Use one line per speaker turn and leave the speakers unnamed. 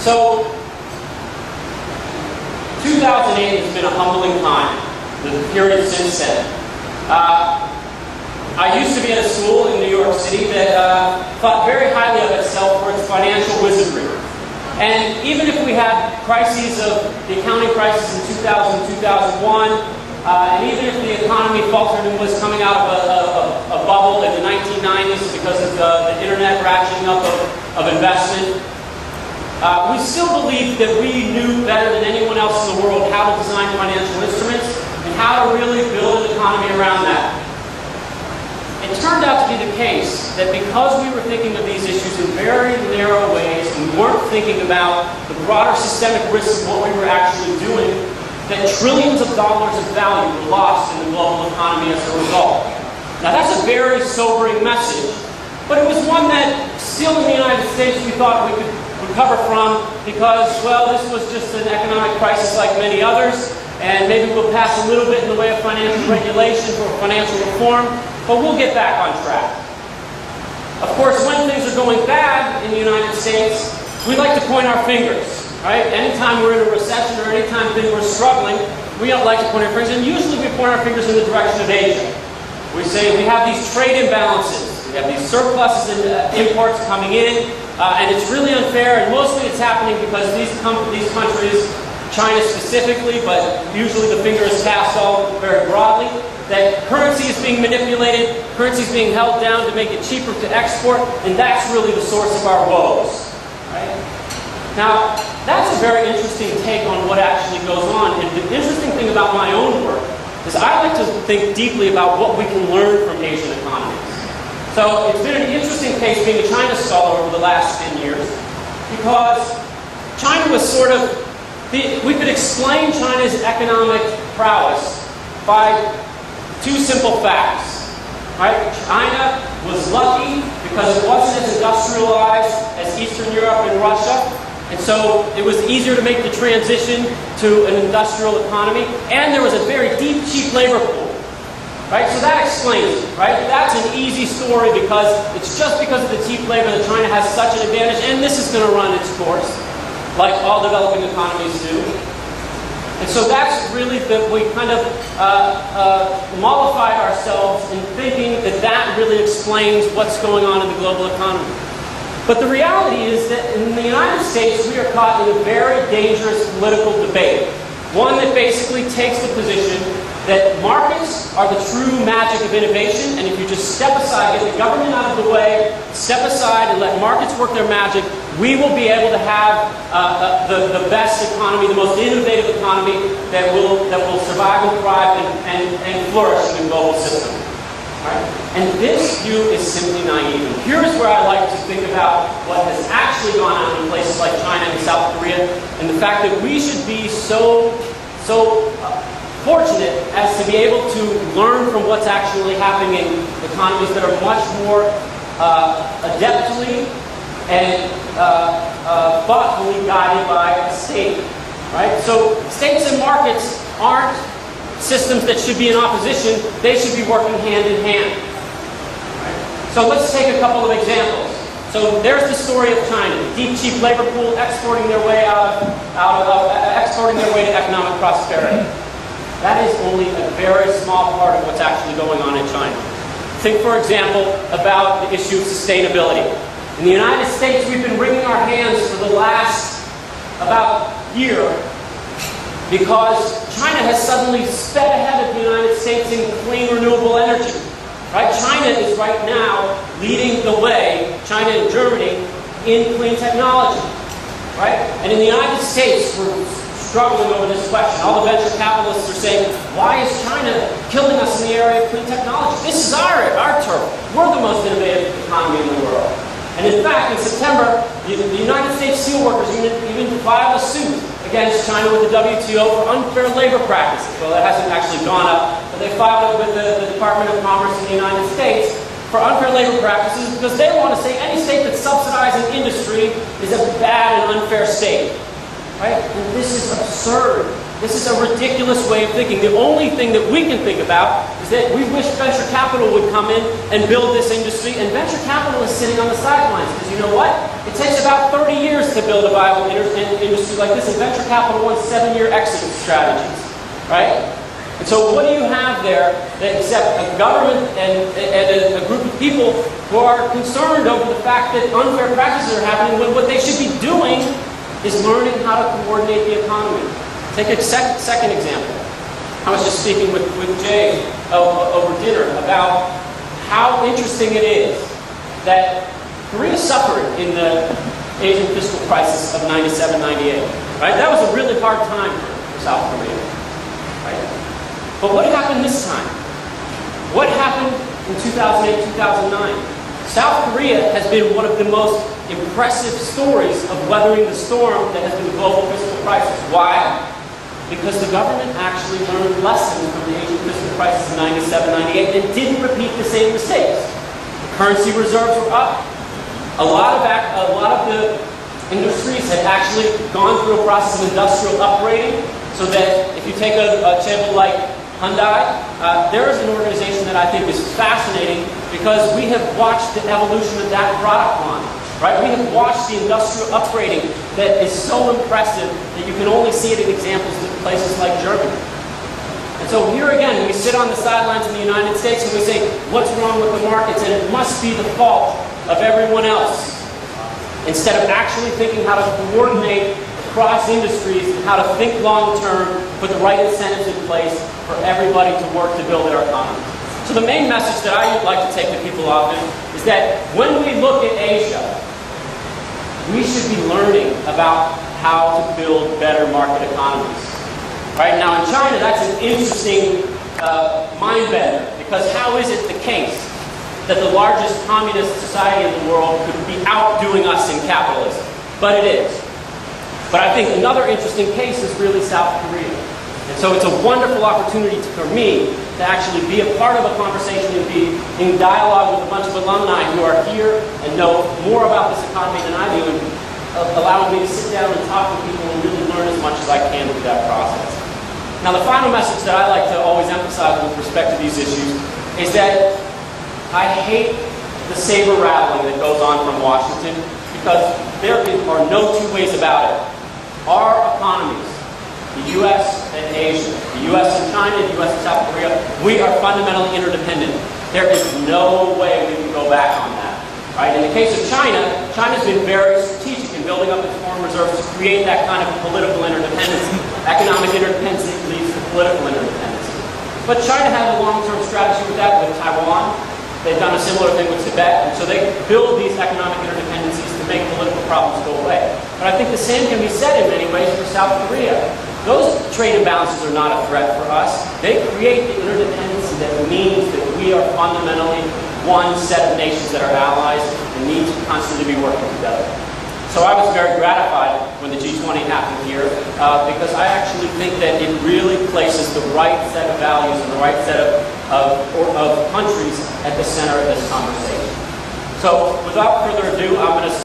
So, 2008 has been a humbling time, the period since then. I used to be at a school in New York City that thought very highly of itself for its financial wizardry. And even if we had crises of the accounting crisis in 2000, 2001, and even if the economy faltered and was coming out of a bubble in the 1990s because of the internet ratcheting up of investment, we still believed that we knew better than anyone else in the world how to design financial instruments and how to really build an economy around that. It turned out to be the case that because we were thinking of these issues in very narrow ways, and we weren't thinking about the broader systemic risks of what we were actually doing, that trillions of dollars of value were lost in the global economy as a result. Now that's a very sobering message, but it was one that still in the United States we thought we could recover from because, well, this was just an economic crisis like many others, and maybe we'll pass a little bit in the way of financial regulation for financial reform, but we'll get back on track. Of course, when things are going bad in the United States, we like to point our fingers, right? Anytime we're in a recession or anytime we're struggling, we don't like to point our fingers, and usually we point our fingers in the direction of Asia. We say we have these trade imbalances, we have these surpluses in imports coming in, and it's really unfair, and mostly it's happening because these countries, China specifically, but usually the finger is cast all very broadly, that currency is being manipulated, currency is being held down to make it cheaper to export, and that's really the source of our woes. Right? Now, that's a very interesting take on what actually goes on, and the interesting thing about my own work is I like to think deeply about what we can learn from Asian economies. So it's been an interesting case being a China scholar over the last 10 years, because China was sort of, we could explain China's economic prowess by two simple facts. Right? China was lucky because it wasn't as industrialized as Eastern Europe and Russia, and so it was easier to make the transition to an industrial economy, and there was a very deep, cheap labor pool. Right? So that explains it. Right? That's an easy story because it's just because of the cheap labor that China has such an advantage, and this is going to run its course, like all developing economies do. And so that's really that we kind of mollified ourselves in thinking that that really explains what's going on in the global economy. But the reality is that in the United States, we are caught in a very dangerous political debate. One that basically takes the position that markets are the true magic of innovation, and if you just step aside, get the government out of the way, step aside and let markets work their magic, we will be able to have the best economy, the most innovative economy that will survive and thrive and flourish in the global system. Right? And this view is simply naive. And here's where I like to think about what has actually gone on in places like China and South Korea, and the fact that we should be so fortunate as to be able to learn from what's actually happening in economies that are much more adeptly and thoughtfully guided by a state. Right? So states and markets aren't systems that should be in opposition, they should be working hand in hand. Right? So let's take a couple of examples. So there's the story of China, the deep, cheap labor pool exporting their way exporting their way to economic prosperity. That is only a very small part of what's actually going on in China. Think, for example, about the issue of sustainability. In the United States, we've been wringing our hands for the last about year because China has suddenly sped ahead of the United States in clean, renewable energy. Right? China is right now leading the way, China and Germany, in clean technology. Right? And in the United States, we're struggling over this question. All the venture capitalists are saying, why is China killing us in the area of clean technology? This is our turf. We're the most innovative economy in the world. And in fact, in September, the United States Steelworkers Union even filed a suit against China with the WTO for unfair labor practices. Well, it hasn't actually gone up, but they filed it with the Department of Commerce in the United States for unfair labor practices because they want to say any state that's subsidizing industry is a bad and unfair state. Right? And this is absurd. This is a ridiculous way of thinking. The only thing that we can think about is that we wish venture capital would come in and build this industry, and venture capital is sitting on the sidelines. Because you know what? It takes about 30 years to build a viable industry like this, and venture capital wants 7-year exit strategies, right? And so what do you have there that except a government and a group of people who are concerned over the fact that unfair practices are happening when what they should be doing is learning how to coordinate the economy. Take a second example. I was just speaking with Jay over dinner about how interesting it is that Korea suffered in the Asian fiscal crisis of 97, 98. Right? That was a really hard time for South Korea. Right? But what happened this time? What happened in 2008, 2009? South Korea has been one of the most impressive stories of weathering the storm that has been the global fiscal crisis. Why? Because the government actually learned lessons from the Asian fiscal crisis in 97, 98 and didn't repeat the same mistakes. The currency reserves were up. A lot of the industries had actually gone through a process of industrial upgrading, so that if you take a example like Hyundai, there is an organization that I think is fascinating because we have watched the evolution of that product line. Right? We have watched the industrial upgrading that is so impressive that you can only see it in examples in places like Germany. And so here again, we sit on the sidelines in the United States and we say, what's wrong with the markets? And it must be the fault of everyone else. Instead of actually thinking how to coordinate across industries and how to think long-term, put the right incentives in place for everybody to work to build our economy. So the main message that I would like to take to people often is that when we look at Asia, we should be learning about how to build better market economies. Right now in China, that's an interesting mind bender, because how is it the case that the largest communist society in the world could be outdoing us in capitalism? But it is. But I think another interesting case is really South Korea. And so it's a wonderful opportunity for me to actually be a part of a conversation and be in dialogue with a bunch of alumni who are here and know more about this economy than I do, and allowing me to sit down and talk with people and really learn as much as I can through that process. Now the final message that I like to always emphasize with respect to these issues is that I hate the saber rattling that goes on from Washington, because there are no two ways about it. Our economies, the U.S. and Asia, the U.S. and China, the U.S. and South Korea, we are fundamentally interdependent. There is no way we can go back on that. Right? In the case of China, China's been very strategic in building up its foreign reserves to create that kind of political interdependence. Economic interdependence leads to political interdependence. But China has a long-term strategy with that, with Taiwan. They've done a similar thing with Tibet, and so they build these economic interdependencies to make political problems go away. But I think the same can be said in many ways for South Korea. Those trade imbalances are not a threat for us. They create the interdependency that means that we are fundamentally one set of nations that are allies and need to constantly be working together. So I was very gratified when the G20 happened here, because I actually think that it really places the right set of values and the right set of countries at the center of this conversation. So without further ado, I'm going to